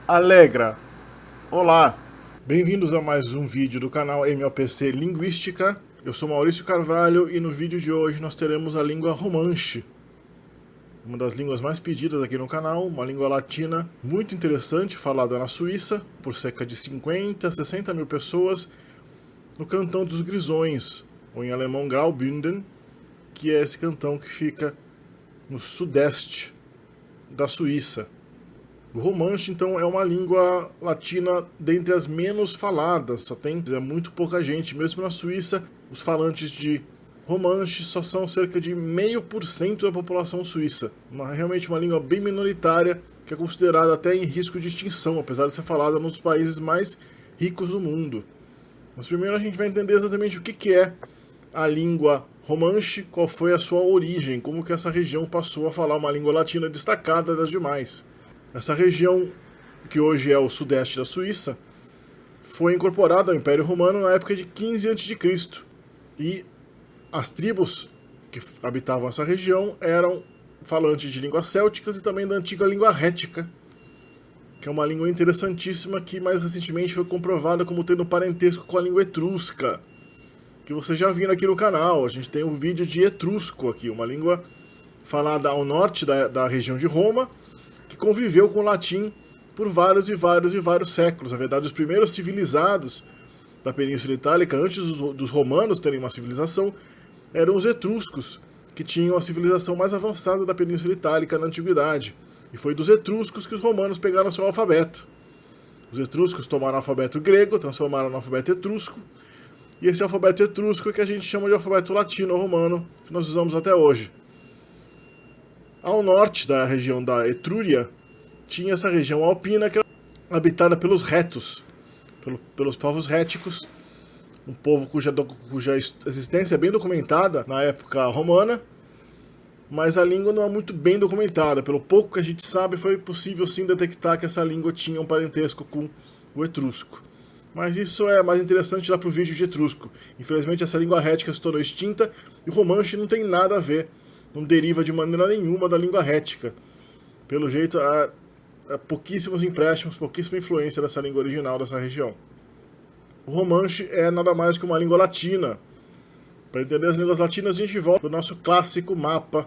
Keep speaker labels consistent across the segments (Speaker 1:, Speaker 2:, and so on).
Speaker 1: Alegra. Olá, bem-vindos a mais um vídeo do canal MOPC Linguística. Eu sou Maurício Carvalho e no vídeo de hoje nós teremos a língua Romanche, uma das línguas mais pedidas aqui no canal, uma língua latina muito interessante, falada na Suíça por cerca de 50 a 60 mil pessoas no cantão dos Grisões, ou em alemão Graubünden, que é esse cantão que fica no sudeste da Suíça. O Romanche, então, é uma língua latina dentre as menos faladas, só tem muito pouca gente. Mesmo na Suíça, os falantes de Romanche só são cerca de 0,5% da população suíça. Realmente uma língua bem minoritária, que é considerada até em risco de extinção, apesar de ser falada nos países mais ricos do mundo. Mas primeiro a gente vai entender exatamente o que é a língua Romanche, qual foi a sua origem, como que essa região passou a falar uma língua latina destacada das demais. Essa região, que hoje é o sudeste da Suíça, foi incorporada ao Império Romano na época de 15 a.C. E as tribos que habitavam essa região eram falantes de línguas célticas e também da antiga língua rética, que é uma língua interessantíssima que mais recentemente foi comprovada como tendo parentesco com a língua etrusca, que vocês já viram aqui no canal. A gente tem um vídeo de etrusco aqui, uma língua falada ao norte da região de Roma, que conviveu com o latim por vários séculos. Na verdade, os primeiros civilizados da Península Itálica, antes dos romanos terem uma civilização, eram os etruscos, que tinham a civilização mais avançada da Península Itálica na Antiguidade. E foi dos etruscos que os romanos pegaram seu alfabeto. Os etruscos tomaram o alfabeto grego, transformaram no alfabeto etrusco, e esse alfabeto etrusco é que a gente chama de alfabeto latino-romano, que nós usamos até hoje. Ao norte da região da Etrúria, tinha essa região alpina que era habitada pelos retos, pelos povos réticos, um povo cuja existência é bem documentada na época romana, mas a língua não é muito bem documentada. Pelo pouco que a gente sabe, foi possível sim detectar que essa língua tinha um parentesco com o etrusco. Mas isso é mais interessante lá para o vídeo de etrusco. Infelizmente essa língua rética se tornou extinta e o Romanche não tem nada a ver, não deriva de maneira nenhuma da língua rética. Pelo jeito, há pouquíssimos empréstimos, pouquíssima influência dessa língua original dessa região. O Romanche é nada mais que uma língua latina. Para entender as línguas latinas, a gente volta para o nosso clássico mapa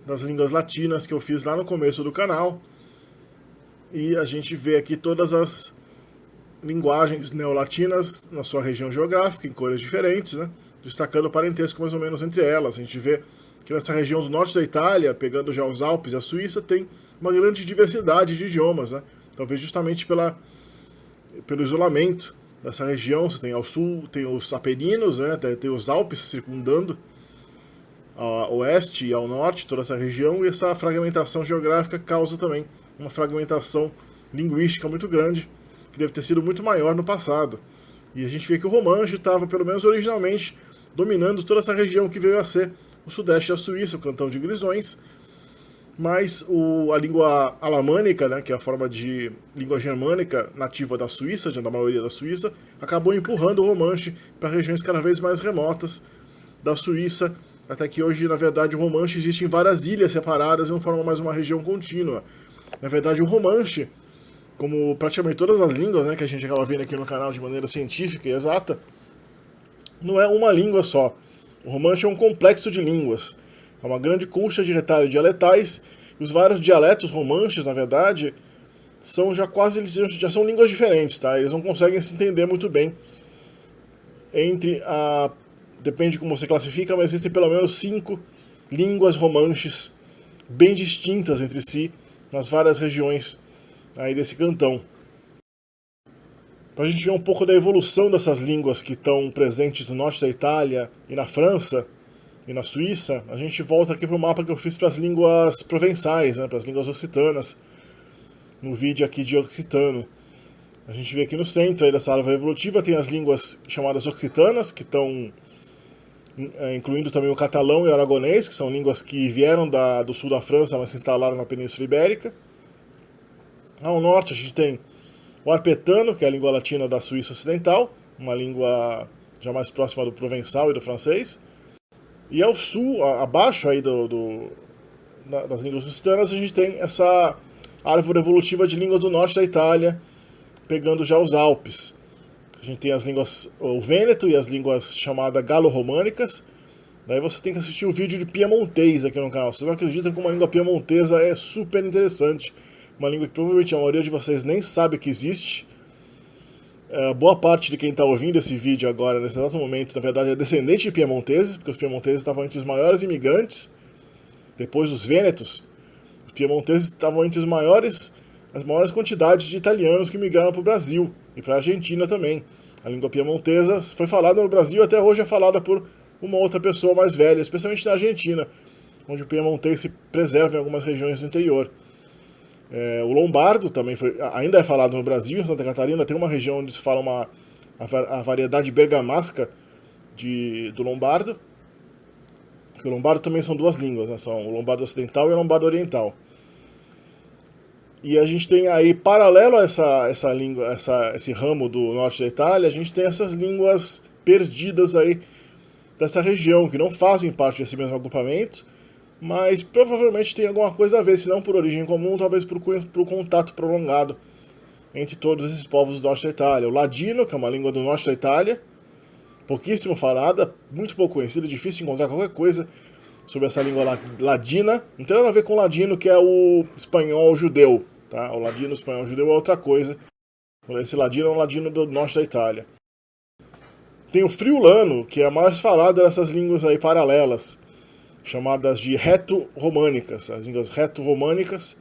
Speaker 1: das línguas latinas que eu fiz lá no começo do canal. E a gente vê aqui todas as linguagens neolatinas na sua região geográfica, em cores diferentes, né? Destacando o parentesco mais ou menos entre elas. A gente vê que nessa região do norte da Itália, pegando já os Alpes e a Suíça, tem uma grande diversidade de idiomas, né? Talvez justamente pelo isolamento dessa região. Você tem ao sul, tem os Apeninos, né? Tem os Alpes circundando a oeste e ao norte, toda essa região, e essa fragmentação geográfica causa também uma fragmentação linguística muito grande, que deve ter sido muito maior no passado. E a gente vê que o Romanche estava, pelo menos originalmente, dominando toda essa região que veio a ser o sudeste da Suíça, o cantão de Grisões, mas a língua alamânica, né, que é a forma de língua germânica nativa da Suíça, da maioria da Suíça, acabou empurrando o Romanche para regiões cada vez mais remotas da Suíça, até que hoje, na verdade, o Romanche existe em várias ilhas separadas e não forma mais uma região contínua. Na verdade, o Romanche, como praticamente todas as línguas, né, que a gente acaba vendo aqui no canal de maneira científica e exata, não é uma língua só. O Romanche é um complexo de línguas. É uma grande colcha de retalhos dialetais, e os vários dialetos romanches, na verdade, já são línguas diferentes, tá? Eles não conseguem se entender muito bem depende de como você classifica, mas existem pelo menos 5 línguas romanches bem distintas entre si nas várias regiões aí desse cantão. Para a gente ver um pouco da evolução dessas línguas que estão presentes no norte da Itália e na França e na Suíça, a gente volta aqui para o mapa que eu fiz para as línguas provençais, né, para as línguas occitanas, no vídeo aqui de occitano. A gente vê aqui no centro aí dessa árvore evolutiva tem as línguas chamadas occitanas, que estão incluindo também o catalão e o aragonês, que são línguas que vieram do sul da França, mas se instalaram na Península Ibérica. Ao norte a gente tem o arpetano, que é a língua latina da Suíça Ocidental, uma língua já mais próxima do provençal e do francês. E ao sul, abaixo aí das línguas occitanas, a gente tem árvore evolutiva de línguas do norte da Itália, pegando já os Alpes. A gente tem as línguas, o Vêneto e as línguas chamadas galo-românicas. Daí você tem que assistir o vídeo de piemontês aqui no canal. Vocês não acreditam que uma língua piemontesa é super interessante. Uma língua que provavelmente a maioria de vocês nem sabe que existe. Boa parte de quem está ouvindo esse vídeo agora, nesse exato momento, na verdade é descendente de piemonteses, porque os piemonteses estavam entre os maiores imigrantes, depois dos vênetos. Os piemonteses estavam entre as maiores quantidades de italianos que migraram para o Brasil e para a Argentina também. A língua piemontesa foi falada no Brasil, até hoje é falada por uma outra pessoa mais velha, especialmente na Argentina, onde o piemontês se preserva em algumas regiões do interior. O lombardo também ainda é falado no Brasil. Em Santa Catarina tem uma região onde se fala a variedade bergamasca do lombardo. Porque o lombardo também são duas línguas, né? São o lombardo ocidental e o lombardo oriental. E a gente tem aí, paralelo a essa língua, esse ramo do norte da Itália, a gente tem essas línguas perdidas aí dessa região, que não fazem parte desse mesmo agrupamento, mas provavelmente tem alguma coisa a ver, se não por origem comum, talvez por contato prolongado entre todos esses povos do norte da Itália. O ladino, que é uma língua do norte da Itália, pouquíssimo falada, muito pouco conhecida, difícil encontrar qualquer coisa sobre essa língua ladina. Não tem nada a ver com o ladino, que é o espanhol judeu, tá? O ladino espanhol judeu é outra coisa. Esse ladino é um ladino do norte da Itália. Tem o friulano, que é a mais falada dessas línguas aí paralelas, chamadas de reto-românicas. As línguas reto-românicas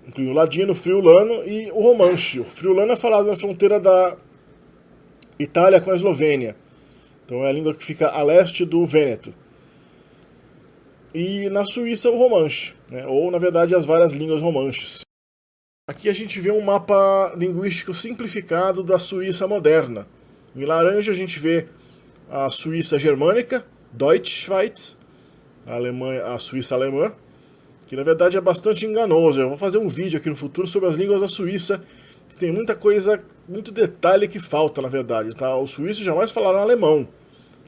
Speaker 1: incluem o ladino, o friulano e o romanche. O friulano é falado na fronteira da Itália com a Eslovênia. Então é a língua que fica a leste do Vêneto. E na Suíça o romanche, né? Ou na verdade as várias línguas romanches. Aqui a gente vê um mapa linguístico simplificado da Suíça moderna. Em laranja a gente vê a Suíça germânica, Deutschschweiz, a Suíça alemã, que na verdade é bastante enganoso. Eu vou fazer um vídeo aqui no futuro sobre as línguas da Suíça, que tem muita coisa, muito detalhe que falta, na verdade, tá? Os suíços jamais falaram alemão.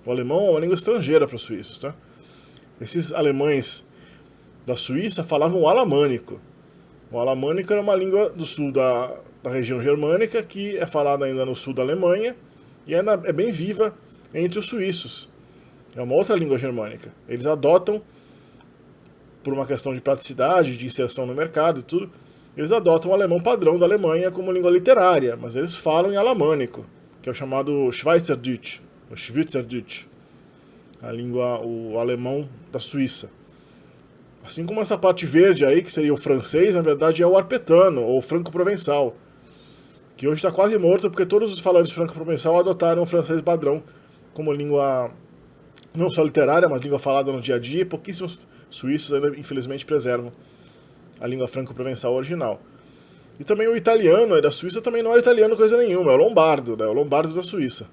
Speaker 1: O alemão é uma língua estrangeira para os suíços, tá? Esses alemães da Suíça falavam o alamânico. O alamânico era uma língua do sul da região germânica, que é falada ainda no sul da Alemanha, e ainda é bem viva entre os suíços. É uma outra língua germânica. Eles adotam, por uma questão de praticidade, de inserção no mercado e tudo, eles adotam o alemão padrão da Alemanha como língua literária, mas eles falam em alamânico, que é o chamado Schweizerdeutsch, o Schweizerdeutsch, o alemão da Suíça. Assim como essa parte verde aí, que seria o francês, na verdade é o arpetano, ou franco-provençal, que hoje está quase morto porque todos os falantes franco-provençal adotaram o francês padrão como língua não só literária, mas língua falada no dia a dia, e pouquíssimos suíços ainda, infelizmente, preservam a língua franco-provençal original. E também o italiano aí da Suíça também não é italiano coisa nenhuma, é o lombardo, né? O lombardo da Suíça.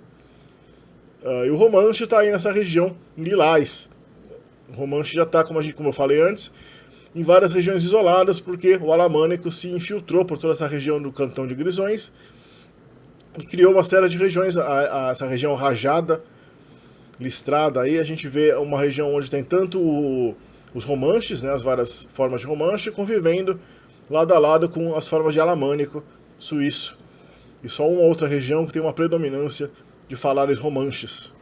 Speaker 1: E o romanche está aí nessa região, em Lilás. O romanche já está, como eu falei antes, em várias regiões isoladas, porque o alamânico se infiltrou por toda essa região do Cantão de Grisões e criou uma série de regiões, essa região rajada, listrada aí, a gente vê uma região onde tem tanto os romanches, né, as várias formas de romanche, convivendo lado a lado com as formas de alamânico suíço. E só uma outra região que tem uma predominância de falares romanches.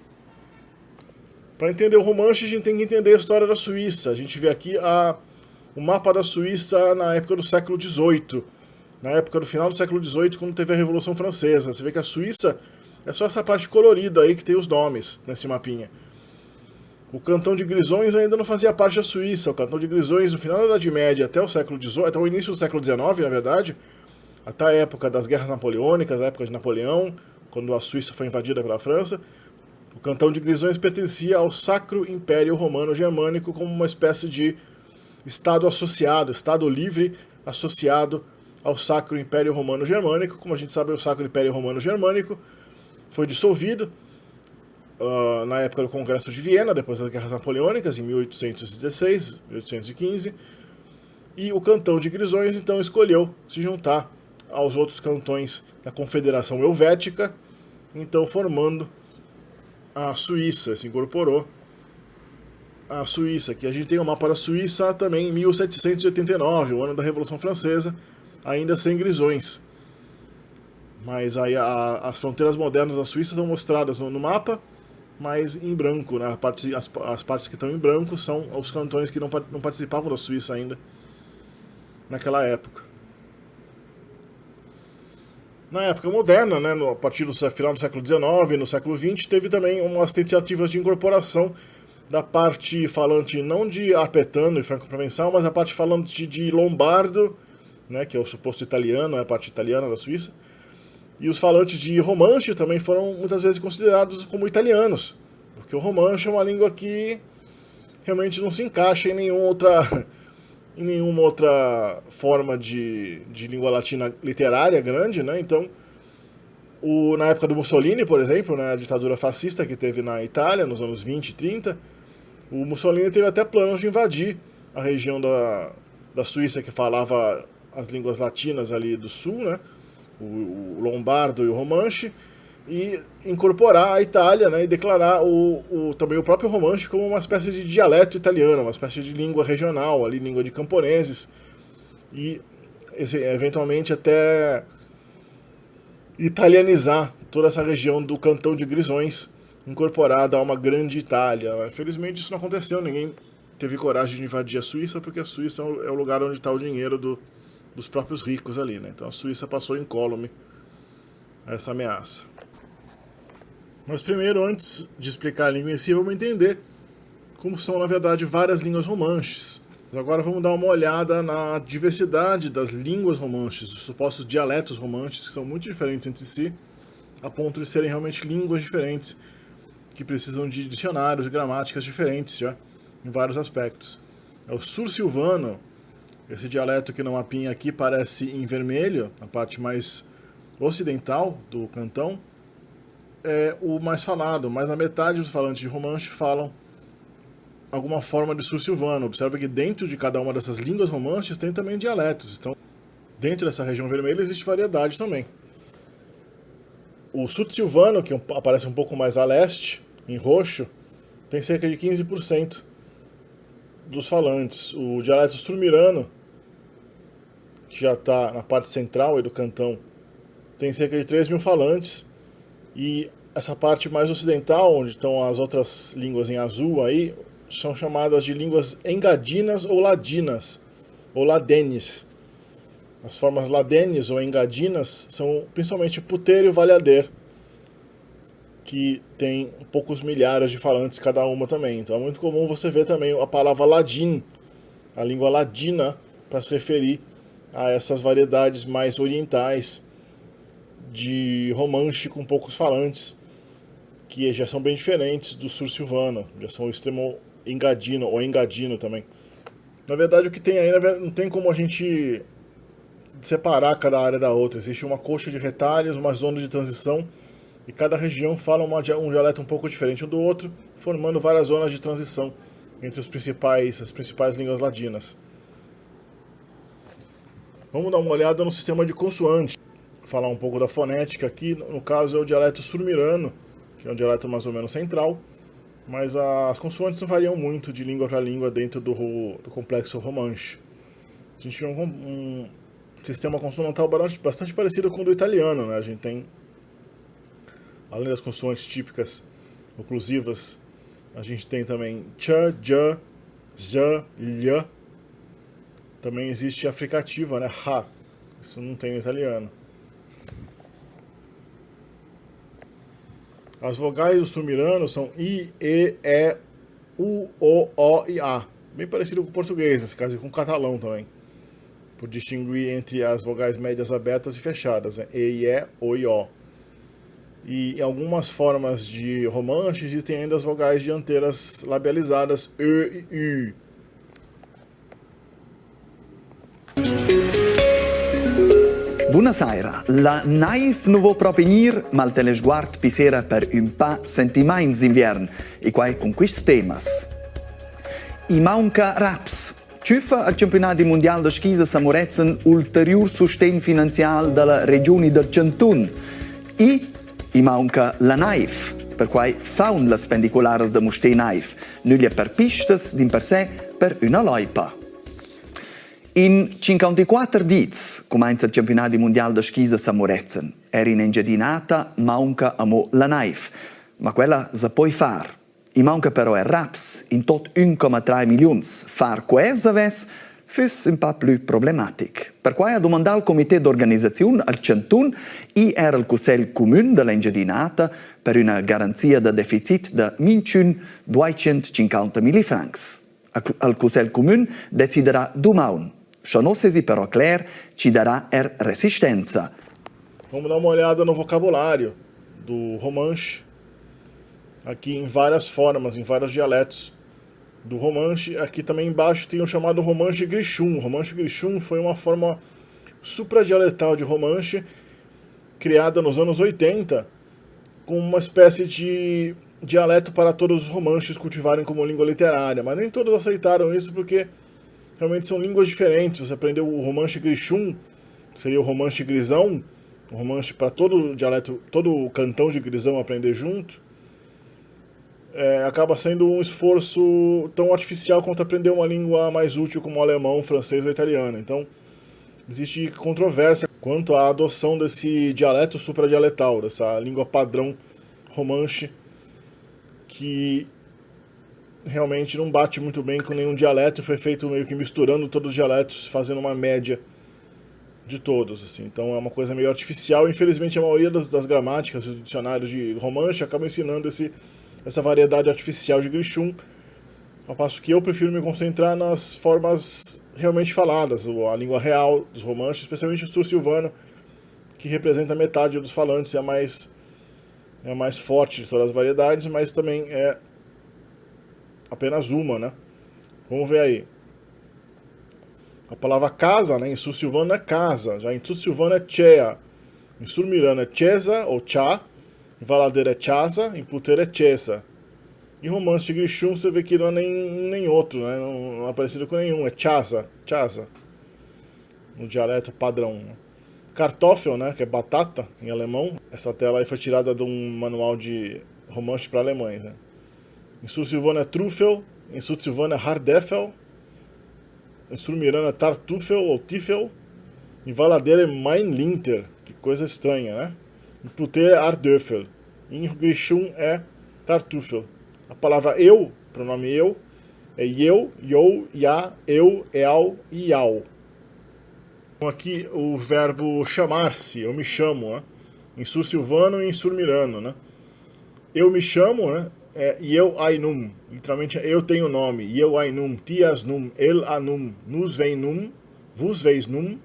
Speaker 1: Para entender o romanche, a gente tem que entender a história da Suíça. A gente vê aqui o mapa da Suíça na época do século XVIII, na época do final do século XVIII, quando teve a Revolução Francesa. Você vê que a Suíça é só essa parte colorida aí que tem os nomes nesse mapinha. O Cantão de Grisões ainda não fazia parte da Suíça. O Cantão de Grisões, no final da Idade Média até o século XVIII, até o início do século XIX, na verdade, até a época das Guerras Napoleônicas, a época de Napoleão, quando a Suíça foi invadida pela França, o Cantão de Grisões pertencia ao Sacro Império Romano Germânico como uma espécie de Estado associado, Estado livre associado ao Sacro Império Romano Germânico. Como a gente sabe, o Sacro Império Romano Germânico foi dissolvido na época do Congresso de Viena, depois das Guerras Napoleônicas, em 1816, 1815, e o Cantão de Grisões, então, escolheu se juntar aos outros cantões da Confederação Helvética, então formando a Suíça, se incorporou a Suíça, que a gente tem o mapa da Suíça também em 1789, o ano da Revolução Francesa, ainda sem grisões. Mas aí as fronteiras modernas da Suíça estão mostradas no mapa, mas em branco, né? As partes que estão em branco são os cantões que não participavam da Suíça ainda naquela época. Na época moderna, né, a partir do final do século XIX e no século XX, teve também umas tentativas de incorporação da parte falante não de arpetano e franco-provençal, mas a parte falante de lombardo, né, que é o suposto italiano, é a parte italiana da Suíça. E os falantes de romanche também foram muitas vezes considerados como italianos, porque o romanche é uma língua que realmente não se encaixa em nenhuma outra forma de língua latina literária grande, né? Então, na época do Mussolini, por exemplo, né, a ditadura fascista que teve na Itália nos anos 20 e 30, o Mussolini teve até planos de invadir a região da Suíça que falava as línguas latinas ali do sul, né? O lombardo e o romanche, e incorporar a Itália, né, e declarar também o próprio romanche como uma espécie de dialeto italiano, uma espécie de língua regional, ali, língua de camponeses, e eventualmente até italianizar toda essa região do Cantão de Grisões, incorporada a uma grande Itália. Infelizmente isso não aconteceu, ninguém teve coragem de invadir a Suíça, porque a Suíça é o lugar onde está o dinheiro dos próprios ricos ali, né? Então a Suíça passou incólume a essa ameaça. Mas primeiro, antes de explicar a língua em si, vamos entender como são, na verdade, várias línguas romanches. Agora vamos dar uma olhada na diversidade das línguas romanches, os supostos dialetos romanches, que são muito diferentes entre si, a ponto de serem realmente línguas diferentes, que precisam de dicionários e gramáticas diferentes já, em vários aspectos. É o sursilvano. Esse dialeto que no mapinha aqui parece em vermelho, a parte mais ocidental do cantão, é o mais falado. Mais da metade dos falantes de romanche falam alguma forma de sursilvano. Observa que dentro de cada uma dessas línguas romanches tem também dialetos. Então, dentro dessa região vermelha existe variedade também. O sudsilvano, que aparece um pouco mais a leste, em roxo, tem cerca de 15% dos falantes. O dialeto surmirano, que já está na parte central do cantão, tem cerca de 3 mil falantes, e essa parte mais ocidental, onde estão as outras línguas em azul aí, são chamadas de línguas engadinas ou ladinas, ou ladenes. As formas ladenes ou engadinas são principalmente puteiro e valhader, que tem poucos milhares de falantes cada uma também. Então é muito comum você ver também a palavra ladim, a língua ladina, para se referir a essas variedades mais orientais de romanche com poucos falantes, que já são bem diferentes do sursilvano, já são o extremo engadino ou engadino também. Na verdade, o que tem aí, não tem como a gente separar cada área da outra. Existe uma coxa de retalhos, uma zona de transição, e cada região fala um dialeto um pouco diferente um do outro, formando várias zonas de transição entre as principais línguas ladinas. Vamos dar uma olhada no sistema de consoante. Falar um pouco da fonética aqui, no caso é o dialeto surmirano, que é um dialeto mais ou menos central, mas as consoantes não variam muito de língua para língua dentro do complexo romanche. A gente tem um sistema consonantal bastante parecido com o do italiano, né? A gente tem, além das consoantes típicas oclusivas, a gente tem também ch, j, j, lh. Também existe a fricativa, né? Ha. Isso não tem no italiano. As vogais do surmirano são I, E, E, U, O e A. Bem parecido com o português, nesse caso, e com o catalão também. Por distinguir entre as vogais médias abertas e fechadas, né? E, O e O. E em algumas formas de romanche existem ainda as vogais dianteiras labializadas E e U.
Speaker 2: Buonasera, la naif nu vo propenir, mal te le sguard pisera per un pa sentiments d'invern, e quai con quist temas. I maunca raps. Ciufa al campionati mondial de schisa samorezen ulterior sustain finanzial dalla regione del Cantun. I maunca la naif. per quai faun las pendicularas de Mustér naif, nuglia per pistas, din per sé, per una loipa. In 54 dits comincia il campionato mondiale de skis a Samorezen. Era in engiadinata, manca amo la naif, ma quella sa puoi far. I manca però è raps, in tot 1,3 milions. Far quesa ves, fus un po' più problematic. Per cui ha domandato al comité d'organizzazione al Centun e era il Consiglio Comune dell'Engiadinata per una garanzia di deficit di 250.000 francs. Il Consiglio Comune deciderà domani. Se non si però claro, ci darà resistenza.
Speaker 1: Vamos dar uma olhada no vocabulário do Romanche, aqui em várias formas, em vários dialetos do Romanche. Aqui também embaixo tem o chamado Romanche Grichun. O Romanche Grichun foi uma forma supradialetal de Romanche, criada nos anos 80, com uma espécie de dialeto para todos os romanches cultivarem como língua literária. Mas nem todos aceitaram isso porque realmente são línguas diferentes. Você aprendeu o Romanche Grichun, seria o Romanche Grisão, o Romanche para todo o dialeto, todo o cantão de Grisão aprender junto. Acaba sendo um esforço tão artificial quanto aprender uma língua mais útil como o alemão, o francês ou o italiano. Então, existe controvérsia quanto à adoção desse dialeto supradialetal, dessa língua padrão romanche, que realmente não bate muito bem com nenhum dialeto, foi feito meio que misturando todos os dialetos, fazendo uma média de todos, assim. Então é uma coisa meio artificial. Infelizmente a maioria das gramáticas, dos dicionários de romanche acabam ensinando essa variedade artificial de Grichun, ao passo que eu prefiro me concentrar nas formas realmente faladas, a língua real dos romanches, especialmente o sul-silvano, que representa metade dos falantes, é a mais forte de todas as variedades, mas também é apenas uma, né? Vamos ver aí. A palavra casa, né, em sul-silvano é casa, já em sul-silvano é chea, em sul-mirano é chesa ou cha, em valadeira é chasa, em puteira é chesa. Em romance de Grichun você vê que não é nem outro, né? Não é parecido com nenhum, é chasa, no dialeto padrão. Kartoffel, né, que é batata em alemão. Essa tela aí foi tirada de um manual de romanche para alemães, né? Em sul-silvano é Trüffel, em sul-silvano é Hardeffel, em sul-mirano é Tartufel ou Tiefel, em valadeira é Mainlinter, que coisa estranha, né? Em puteira é Ardöffel, em Grichun é Tartufel. A palavra eu, pronome eu, é eu, yo, ya, eu, eal e iau. Então aqui o verbo chamar-se, eu me chamo, né? Em sul-silvano e em sul-mirano, né? Eu me chamo, né? É eu ainum, literalmente eu tenho nome, eu ainum, tias num, el anum, nos vem num, vos veis num,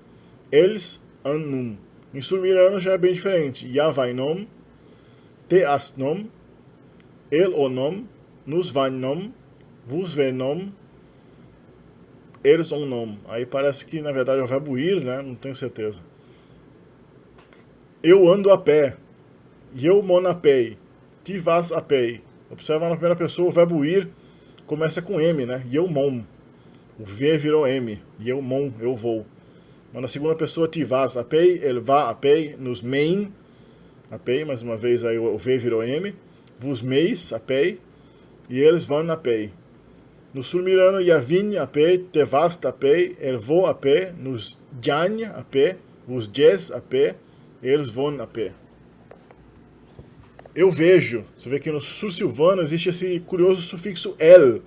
Speaker 1: eles annum. Em sul-mirano já é bem diferente, ya vai nom, te as nom, el o nom, nos vai nom, vos vem nom, eles on nom. Aí parece que na verdade é o verbo ir, né? Não tenho certeza. Eu ando a pé, eu mon a pé, ti vas a pé. Observa na primeira pessoa, o verbo ir começa com M, né? Eu mon. O V virou M. Eu mon, eu vou. Mas na segunda pessoa, ti vas a pé, ele vá a pé, nos mein a pé, mais uma vez aí o V virou M. Vos meis a pé, e eles vão a pé. No sul-mirano, ja vin a pé, te vas a pé, ele vou a pé, nos jan a pé, vos jes a pé, eles vão a pé. Eu vejo, você vê que no sul-silvano existe esse curioso sufixo el,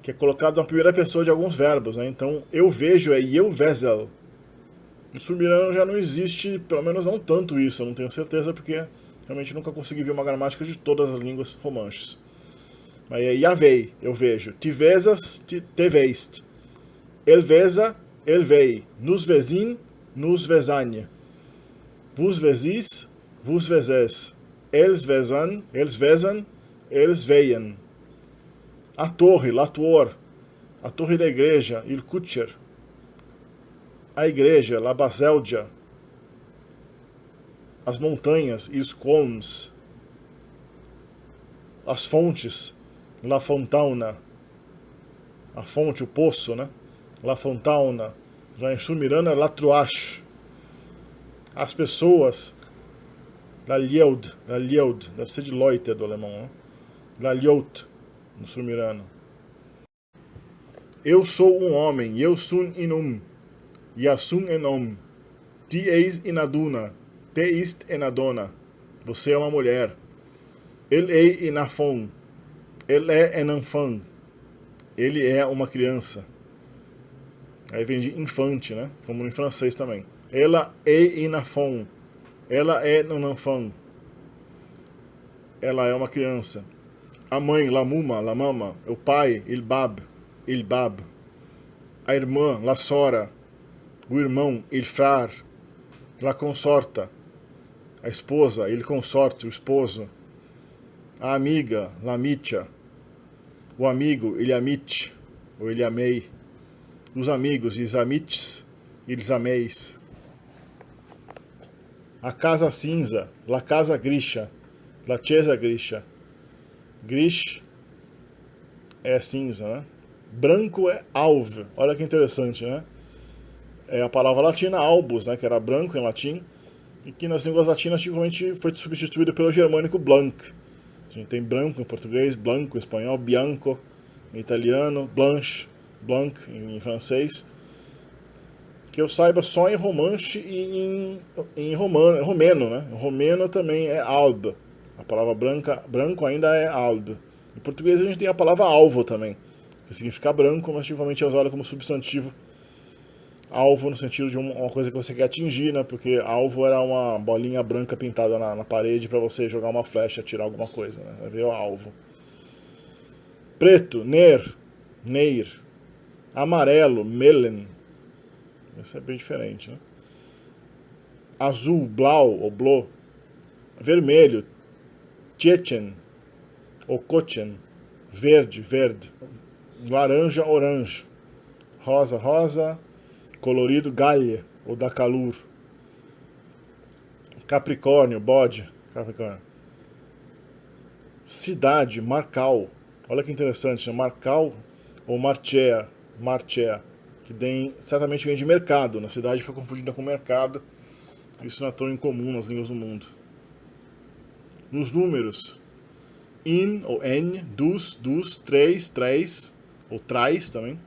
Speaker 1: que é colocado na primeira pessoa de alguns verbos, né? Então, eu vejo é eu vesel. No sul-mirano já não existe, pelo menos não tanto isso, eu não tenho certeza, porque realmente nunca consegui ver uma gramática de todas as línguas romanches. Mas é Yavei, eu vejo. Ti vesas, te veist. El vesa, el vei. Nos vezin, nos vezanha. Vos vesis, vos vezes. Eles vezan, eles veiam. A torre, latuor. A torre da igreja, il kutcher. A igreja, la baselgia. As montanhas, ils colms. As fontes, la fontauna. A fonte, o poço, né? La fontauna. Já em sul-mirano é la truache. As pessoas, Laljeud, deve ser de Leute do alemão, né? Laljeud, no surmirano. Eu sou um homem, eu sun in Yasun enom, ti eis inaduna, te ist enadona. Você é uma mulher. Ele é inafon, ele é enanfan. Ele é uma criança. Aí vem de infante, né? Como em francês também. Ela é inafon, ela é nananfan. Ela é uma criança. A mãe, la mama. O pai, il bab. A irmã, la sora. O irmão, il frar. La consorta. A esposa, il consorte, o esposo. A amiga, la micha. O amigo, il amit, ou il amei. Os amigos, ils amits, ils ameis. A casa cinza, la casa grisha, la chiesa grisha. Grish é cinza, né? Branco é alve. Olha que interessante, né? É a palavra latina albus, né? Que era branco em latim. E que nas línguas latinas antigamente foi substituído pelo germânico blanc. A gente tem branco em português, blanco em espanhol, bianco em italiano, blanche, blanc em francês. Que eu saiba só em romanche e em romeno, né? Em romeno também é albe. A palavra branco ainda é albe. Em português a gente tem a palavra alvo também, que significa branco, mas antigamente é usada como substantivo. Alvo no sentido de uma coisa que você quer atingir, né? Porque alvo era uma bolinha branca pintada na parede para você jogar uma flecha, tirar alguma coisa, né? Virou alvo. Preto, neir. Amarelo, melen. Isso é bem diferente, né? Azul, blau ou blo. Vermelho, tchechen ou kochen. Verde. Laranja, orange. Rosa. Colorido, galha ou da calur. Capricórnio, bode. Capricórnio. Cidade, Marcal. Olha que interessante, né? Marcal ou Marchea, que certamente vem de mercado. Na cidade foi confundida com mercado. Isso não é tão incomum nas línguas do mundo. Nos números, in ou en, dus, três, ou trais também.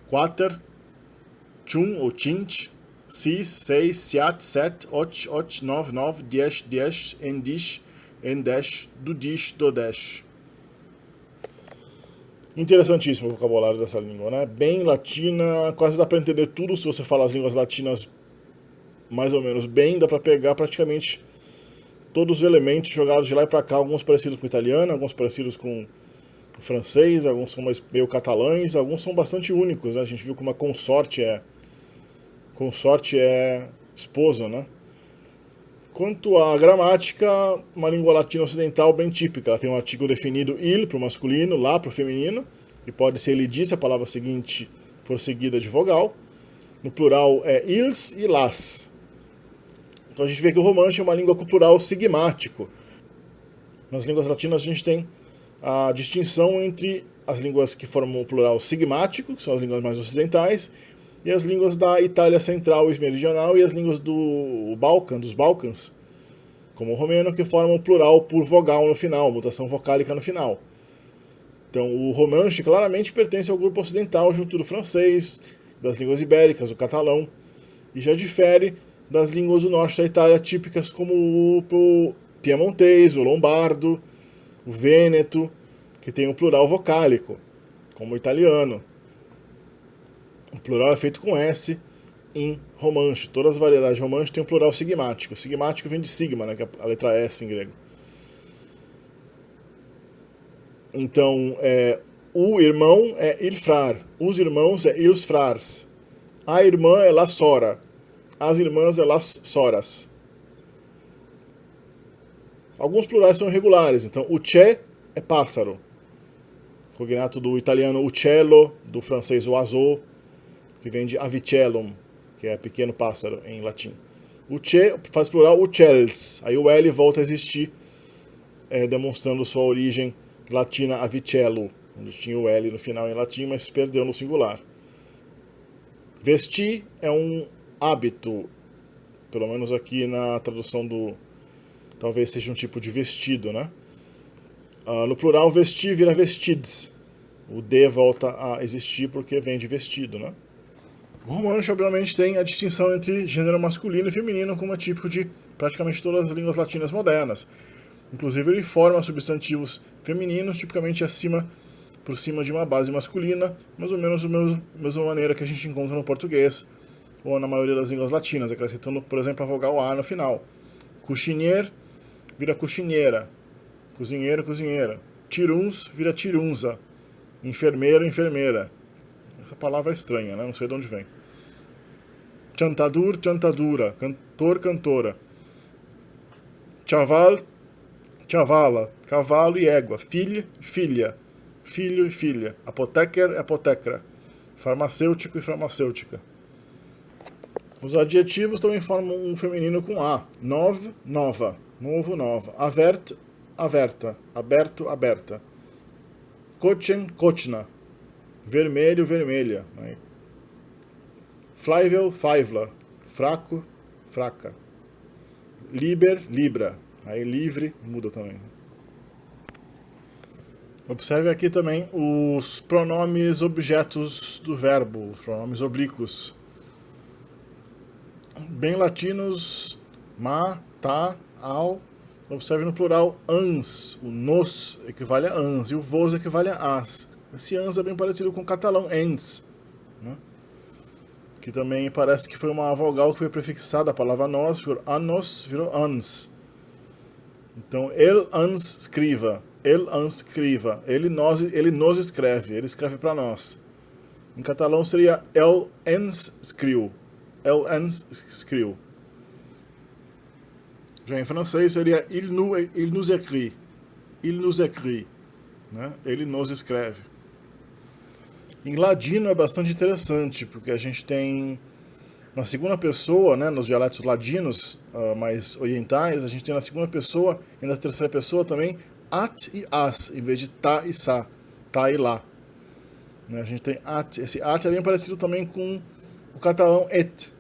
Speaker 1: Quater, chun ou chint, sis, seis, siat, set, och, nove, diez, endesh, dudish, dodesh. Interessantíssimo o vocabulário dessa língua, né? Bem latina, quase dá para entender tudo se você fala as línguas latinas mais ou menos bem, dá para pegar praticamente todos os elementos jogados de lá e para cá, alguns parecidos com o italiano, alguns parecidos com o francês, alguns são meio catalães, alguns são bastante únicos, né? A gente viu que uma consorte é esposa, né? Quanto à gramática, uma língua latina ocidental bem típica. Ela tem um artigo definido il para o masculino, lá para o feminino, e pode ser ele se a palavra seguinte for seguida de vogal. No plural é ils e las. Então a gente vê que o romanche é uma língua com plural sigmático. Nas línguas latinas a gente tem a distinção entre as línguas que formam o plural sigmático, que são as línguas mais ocidentais, e as línguas da Itália central e meridional, e as línguas dos Balcãs, como o romeno, que formam o plural por vogal no final, mutação vocálica no final. Então o romanche claramente pertence ao grupo ocidental, junto do francês, das línguas ibéricas, o catalão, e já difere das línguas do norte da Itália, típicas como o piemontês, o lombardo, o vêneto, que tem o plural vocálico, como o italiano. O plural é feito com S em romanche. Todas as variedades de romanche têm um plural sigmático. O sigmático vem de sigma, né, que é a letra S em grego. Então, o irmão é il frar. Os irmãos é ils frars. A irmã é la sora. As irmãs é las soras. Alguns plurais são irregulares. Então, o c'è é pássaro. Cognato do italiano uccello, do francês oiseau, que vem de avicellum, que é pequeno pássaro em latim. O c'è faz plural uccels, aí o L volta a existir, demonstrando sua origem latina avicello, onde tinha o L no final em latim, mas se perdeu no singular. Vestir é um hábito, pelo menos aqui na tradução do talvez seja um tipo de vestido, né? No plural, vestir vira vestids. O D volta a existir porque vem de vestido, né? O romanche, obviamente, tem a distinção entre gênero masculino e feminino, como é típico de praticamente todas as línguas latinas modernas. Inclusive, ele forma substantivos femininos, tipicamente por cima de uma base masculina, mais ou menos da mesma maneira que a gente encontra no português, ou na maioria das línguas latinas, acrescentando, por exemplo, a vogal A no final. Cozinheiro vira cozinheira. Cozinheiro, cozinheira. Tiruns vira tirunza. Enfermeiro, enfermeira. Essa palavra é estranha, né? Não sei de onde vem. Chantadur, chantadura. Cantor, cantora. Chaval, chavala. Cavalo e égua. Filho, filha. Filho e filha. Apoteker, apotecra. Farmacêutico e farmacêutica. Os adjetivos também formam um feminino com A. Nov, nova. Novo, nova. Avert, averta. Aberto, aberta. Kochen, kochna. Vermelho, vermelha. Flyvel, fivla. Fraco, fraca. Liber, libra. Aí livre, muda também. Observe aqui também os pronomes objetos do verbo, os pronomes oblíquos. Bem latinos, ma, ta, ao. Observe no plural, ans. O nos equivale a ans e o vos equivale a as. Esse ans é bem parecido com o catalão ens, né? Que também parece que foi uma vogal que foi prefixada à palavra nós, virou anos, virou ans. Então, ele ans escriva, ele ans escriva, ele nos escreve, ele escreve para nós. Em catalão seria el ens escriu, el ens escriu. Já em francês seria il nous écrit, né? Ele nos escreve. Em ladino é bastante interessante, porque a gente tem na segunda pessoa, né, nos dialetos ladinos mais orientais, a gente tem na segunda pessoa e na terceira pessoa também at e as, em vez de ta e sa, ta e lá. Né, a gente tem at, esse at é bem parecido também com o catalão et,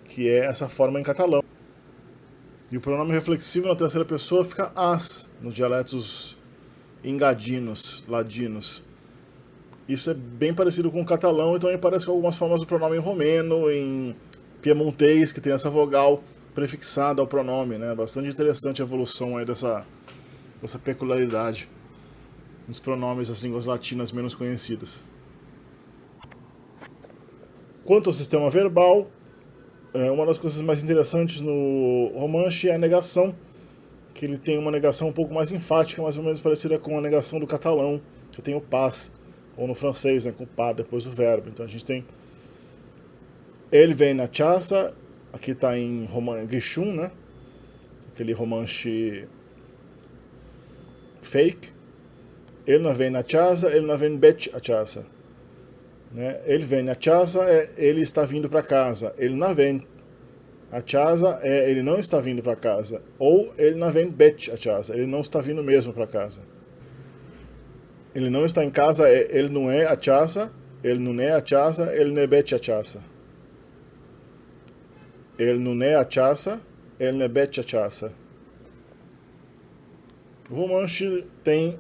Speaker 1: que é essa forma em catalão. E o pronome reflexivo na terceira pessoa fica as, nos dialetos engadinos, ladinos. Isso é bem parecido com o catalão, e também parece com algumas formas do pronome em romeno, em piemontês, que tem essa vogal prefixada ao pronome, né? Bastante interessante a evolução aí dessa peculiaridade nos pronomes das línguas latinas menos conhecidas. Quanto ao sistema verbal, uma das coisas mais interessantes no romanche é a negação, que ele tem uma negação um pouco mais enfática, mais ou menos parecida com a negação do catalão, que tem o pas, ou no francês, né, com pas depois do verbo. Então a gente tem ele vem na chassa, aqui está em Grishun, né, aquele romanche fake. Ele não vem na chassa, ele não vem bet a chassa. Né? Ele vem na chassa, ele está vindo para casa. Ele não vem a chassa, ele não está vindo para casa. Ou ele não vem bet a chassa, ele não está vindo mesmo para casa. Ele não está em casa, ele não é a chassa, ele não é a chassa, ele não é bet a chassa. Ele não é a chassa, ele não é bet a chassa. O romanche tem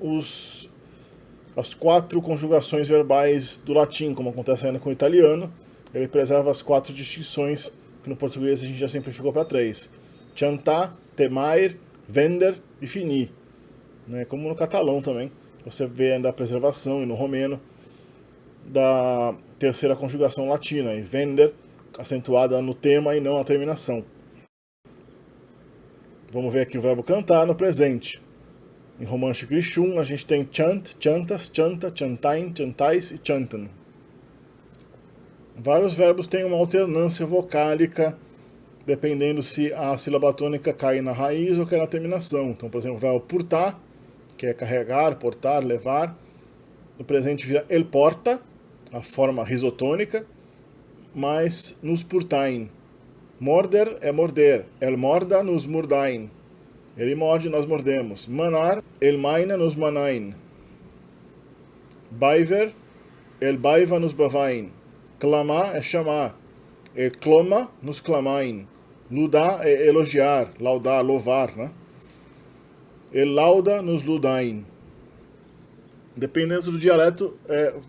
Speaker 1: as 4 conjugações verbais do latim, como acontece ainda com o italiano. Ele preserva as 4 distinções, que no português a gente já simplificou para 3. Chantar, temair, vender e finir. Né? Como no catalão também. Você vê ainda a preservação, e no romeno, da terceira conjugação latina, e vender, acentuada no tema e não na terminação. Vamos ver aqui o verbo cantar no presente. Em romanche Grishun, a gente tem chant, chantas, chanta, chantain, chantais e chantan. Vários verbos têm uma alternância vocálica, dependendo se a sílaba tônica cai na raiz ou cai na terminação. Então, por exemplo, o verbo portar, que é carregar, portar, levar. No presente vira el porta, a forma risotônica, mas nos portain. Morder é morder, el morda nos mordain. Ele morde, nós mordemos. Manar, el maina nos manain. Baiver, el baiva nos bavain. Clamar é chamar. El clama nos clamain. Ludar é elogiar, laudar, louvar, né? El lauda nos ludain. Dependendo do dialeto,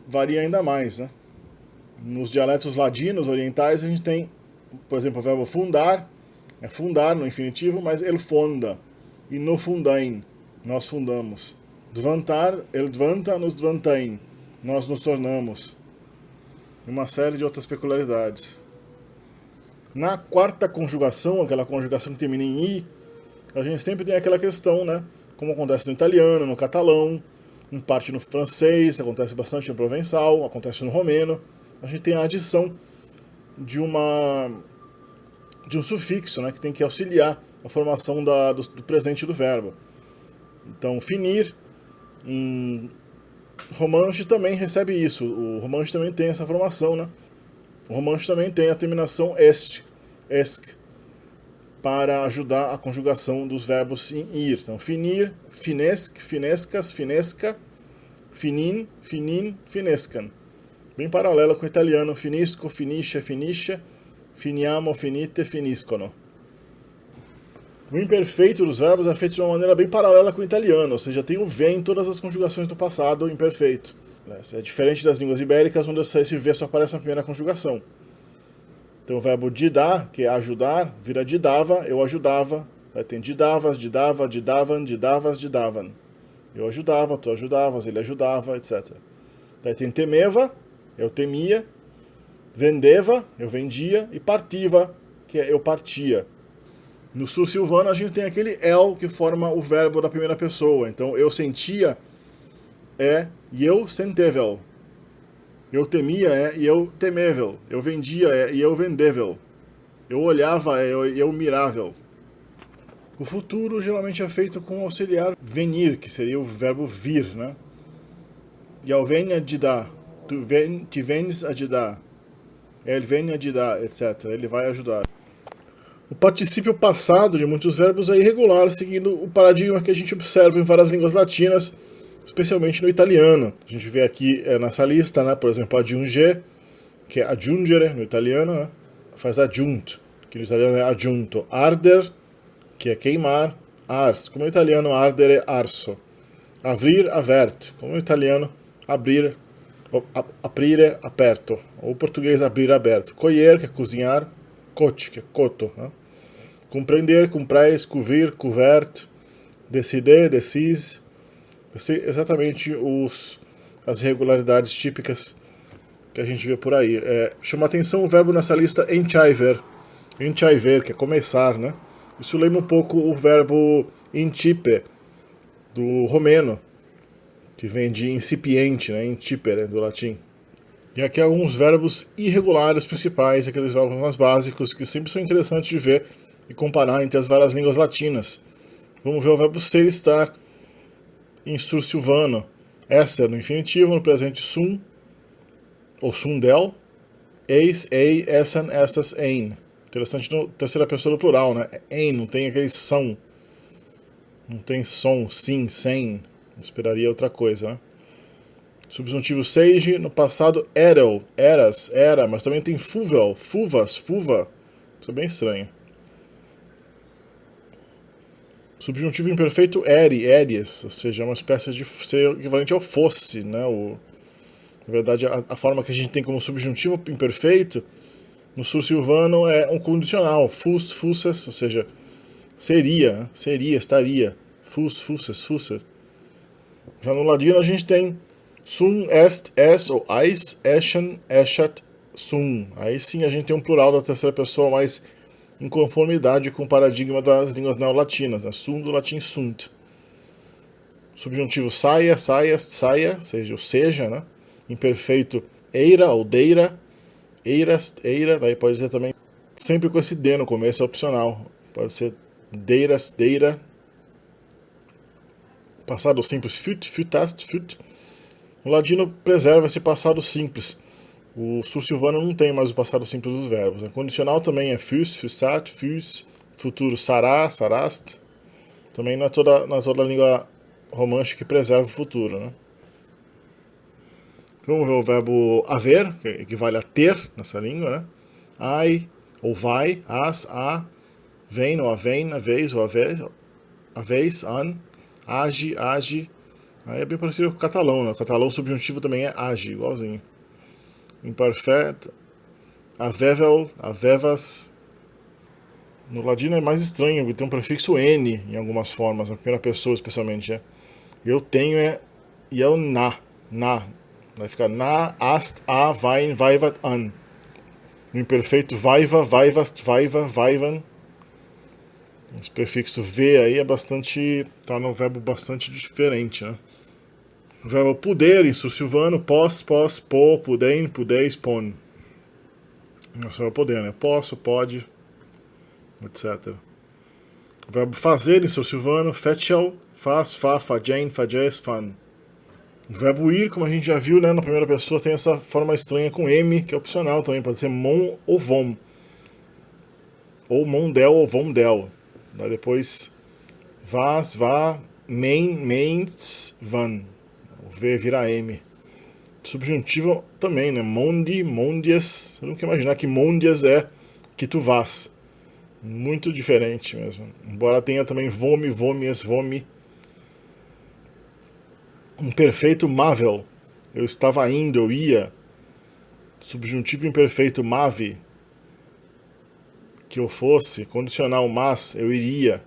Speaker 1: varia ainda mais, né? Nos dialetos ladinos, orientais, a gente tem, por exemplo, o verbo fundar, é fundar no infinitivo, mas ele fonda. E no fundain, nós fundamos. Dvantar, ele dvanta nos dvantain, nós nos tornamos. E uma série de outras peculiaridades. Na quarta conjugação, aquela conjugação que termina em i, a gente sempre tem aquela questão, né? Como acontece no italiano, no catalão, em parte no francês, acontece bastante no provençal, acontece no romeno. A gente tem a adição de um sufixo, né, que tem que auxiliar a formação do presente do verbo. Então, finir, em romanche também recebe isso. O romanche também tem essa formação, né? O romanche também tem a terminação est, esc, para ajudar a conjugação dos verbos em ir. Então, finir, finesc, finescas, finesca, finin, finin, finescan. Bem paralelo com o italiano, finisco, finisce, finisce, finiamo, finite, finiscono. O imperfeito dos verbos é feito de uma maneira bem paralela com o italiano, ou seja, tem o V em todas as conjugações do passado imperfeito. É diferente das línguas ibéricas, onde esse V só aparece na primeira conjugação. Então o verbo didar, que é ajudar, vira didava, eu ajudava. Aí tem didavas, didava, didavan, didavas, didavan. Eu ajudava, tu ajudavas, ele ajudava, etc. Daí tem temeva, eu temia. Vendeva, eu vendia. E partiva, que é eu partia. No sul silvano a gente tem aquele el que forma o verbo da primeira pessoa. Então eu sentia é eu sentevel. Eu temia é eu temevel. Eu vendia é eu vendevel. Eu olhava é eu mirável. O futuro geralmente é feito com o auxiliar venir, que seria o verbo vir, né? Eu venho a dar, tu vens a dar, ele vem a dar, etc. Ele vai ajudar. O particípio passado de muitos verbos é irregular, seguindo o paradigma que a gente observa em várias línguas latinas, especialmente no italiano. A gente vê aqui nessa lista, né, por exemplo, adjunger, que é aggiungere no italiano, né, faz adjunto, que no italiano é adjunto. Arder, que é queimar, ars, como no italiano ardere, arso. Abrir, avert, como no italiano abrir, aprire, aperto. Ou português abrir, aberto. Colher, que é cozinhar, coche, que é coto. Né? Compreender, comprais, couvrir, couvert. Decider, decise. Exatamente as regularidades típicas que a gente vê por aí. Chama atenção o verbo nessa lista enchaiver. Enchaiver, que é começar, né? Isso lembra um pouco o verbo incipe, do romeno, que vem de incipiente, né? Incipere, do latim. E aqui alguns verbos irregulares principais, aqueles verbos mais básicos, que sempre são interessantes de ver e comparar entre as várias línguas latinas. Vamos ver o verbo ser e estar em sursilvano. Esser no infinitivo, no presente sum, ou sundel, eis, ei, essen, essas, ein. Interessante no terceira pessoa do plural, né? Ein, não tem aquele som. Não tem som, sim, sem. Esperaria outra coisa, né? Substantivo seige, no passado erel, eras, era, mas também tem fuvel, fuvas, fuva. Isso é bem estranho. Subjuntivo imperfeito eri, eries, ou seja, é uma espécie de ser equivalente ao fosse, né? Na verdade, a forma que a gente tem como subjuntivo imperfeito no sursilvano é um condicional, fus, fusses, ou seja, seria, estaria, fus, fusses, fusser. Já no ladino a gente tem sum, est, es, ou eis, eschen, eschat, sum. Aí sim a gente tem um plural da terceira pessoa mais em conformidade com o paradigma das línguas neolatinas, né? Sum do latim sunt. Subjuntivo saia, saia, saia, ou seja, né? Imperfeito eira ou deira, eiras, eira, daí pode ser também, sempre com esse D no começo, é opcional. Pode ser deiras, deira. Passado simples, fut, futast, fut. O ladino preserva esse passado simples. O sursilvano não tem mais o passado simples dos verbos. O condicional também é fus, fusat, fus. Futuro sará, sarast. Também não é toda a língua romântica que preserva o futuro, né? Vamos ver o verbo haver, que equivale a ter nessa língua, né? Ai, ou vai, as, a, vem, ou a vem, a vez, ou a vez, an. age, age. Aí é bem parecido com o catalão, né? O catalão subjuntivo também é age, igualzinho. Imperfeito, avevel, avevas. No ladino é mais estranho, tem um prefixo N em algumas formas, na primeira pessoa especialmente, né? Eu tenho e é o na. Vai ficar na, ast, a, vain, vaivat, an. No imperfeito vaiva, vaivast, vaiva, vaivan. Esse prefixo V aí é bastante, tá no verbo bastante diferente, né? O verbo poder, em sursilvano, pos, po, pudem, pudeis, pon. Nossa, é o poder, né? Posso, pode, etc. O verbo fazer, em sursilvano, fetchel, faz, fa, fagen, fages, fan. O verbo ir, como a gente já viu, né, na primeira pessoa, tem essa forma estranha com M, que é opcional também, pode ser mon ou vom. Ou mondel ou vomdel. Daí depois, vas, vá, mens, van. O V vira M. Subjuntivo também, né? Mondi, mondias. Você nunca imaginar que mondias é que tu vás. Muito diferente mesmo. Embora tenha também vome, vomias, vome. Imperfeito mavel. Eu estava indo, eu ia. Subjuntivo imperfeito mave. Que eu fosse. Condicional mas, eu iria.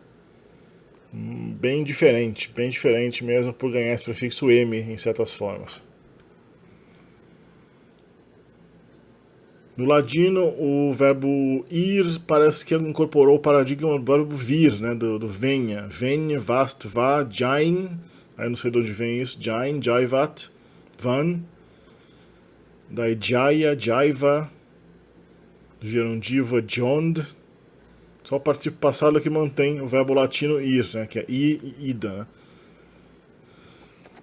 Speaker 1: Bem diferente mesmo por ganhar esse prefixo M em certas formas. No ladino, o verbo ir parece que incorporou o paradigma do verbo vir, né, do venha. Venha, vast, vá, jain. Aí não sei de onde vem isso. Jain, jaivat, van. Daí jaya, jaiva. Gerundiva, jond. Só o participio passado que mantém o verbo latino ir, né, que é i e ida. Né?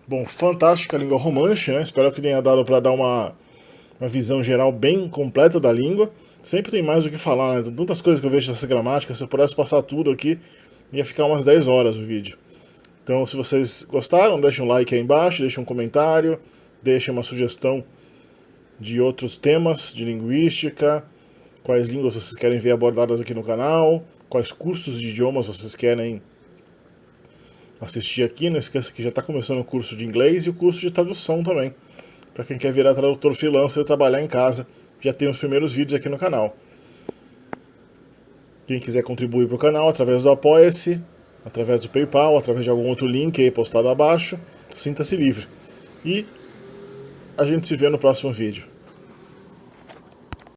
Speaker 1: Bom, fantástica a língua romanche, né? Espero que tenha dado para dar uma visão geral bem completa da língua. Sempre tem mais o que falar, né? Tem tantas coisas que eu vejo nessa gramática, se eu pudesse passar tudo aqui, ia ficar umas 10 horas o vídeo. Então, se vocês gostaram, deixem um like aí embaixo, deixem um comentário, deixem uma sugestão de outros temas de linguística, quais línguas vocês querem ver abordadas aqui no canal, quais cursos de idiomas vocês querem assistir aqui. Não esqueça que já está começando o curso de inglês e o curso de tradução também. Para quem quer virar tradutor freelancer e trabalhar em casa, já tem os primeiros vídeos aqui no canal. Quem quiser contribuir para o canal através do Apoia-se, através do PayPal, através de algum outro link aí postado abaixo, sinta-se livre. E a gente se vê no próximo vídeo.